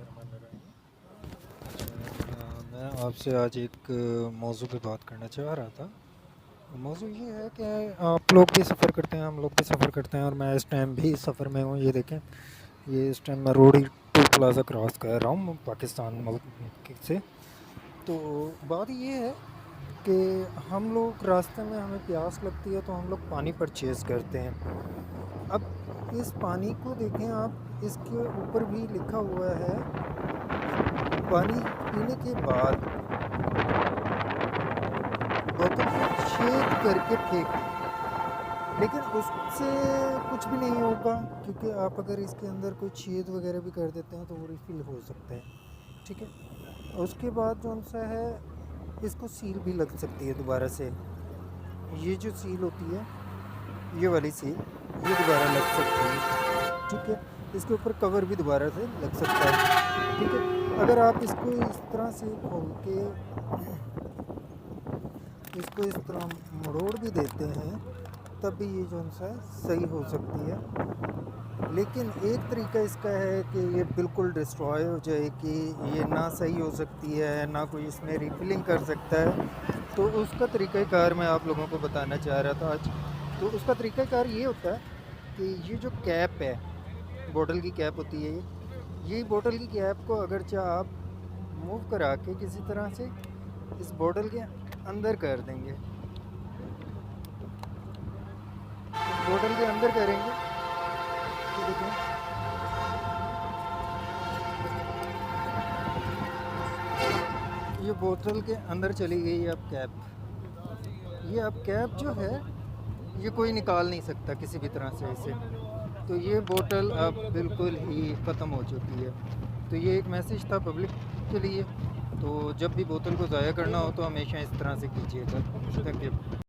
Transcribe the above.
बिस्मिल्लाहिर्रहमानिर्रहीम। मैं आपसे आज एक मौजू पे बात करना चाह रहा था। मौजू ये है कि आप लोग भी सफ़र करते हैं, हम लोग भी सफ़र करते हैं, और मैं इस टाइम भी सफ़र में हूँ। ये देखें, ये इस टाइम मैं रोड टू प्लाज़ा क्रॉस कर रहा हूँ पाकिस्तान मुल्क से। तो बात ये है कि हम लोग रास्ते में हमें प्यास लगती है तो हम लोग पानी परचेज़ करते हैं। अब इस पानी को देखें आप, इसके ऊपर भी लिखा हुआ है पानी पीने के बाद बोतल को छेद करके फेंक दें। लेकिन उससे कुछ भी नहीं होगा, क्योंकि आप अगर इसके अंदर कोई छेद वगैरह भी कर देते हैं तो वो रिफ़िल हो सकता है। ठीक है। उसके बाद जो सा है, इसको सील भी लग सकती है दोबारा से। ये जो सील होती है, ये वाली सील, ये दोबारा लग सकती है। ठीक है। इसके ऊपर कवर भी दोबारा से लग सकता है। ठीक है। अगर आप इसको इस तरह से खोल के इसको इस तरह मरोड़ भी देते हैं तब भी ये जो सा है सही हो सकती है। लेकिन एक तरीका इसका है कि ये बिल्कुल डिस्ट्रॉय हो जाएगी, ये ना सही हो सकती है, ना कोई इसमें रिफिलिंग कर सकता है। तो उसका तरीक़ाकार मैं आप लोगों को बताना चाह रहा था आज। तो उसका तरीक़ाकार ये होता है कि ये जो कैप है, बोतल की कैप होती है, ये बोतल की कैप को अगर चाहे आप मूव करा के किसी तरह से इस बोतल के अंदर कर देंगे, बोतल के अंदर करेंगे तो देखें ये बोतल के अंदर चली गई अब कैप। ये अब कैप जो है ये कोई निकाल नहीं सकता किसी भी तरह से इसे। तो ये बोतल अब बिल्कुल ही ख़त्म हो चुकी है। तो ये एक मैसेज था पब्लिक के लिए। तो जब भी बोतल को ज़ाया करना हो तो हमेशा इस तरह से कीजिएगा। Thank you.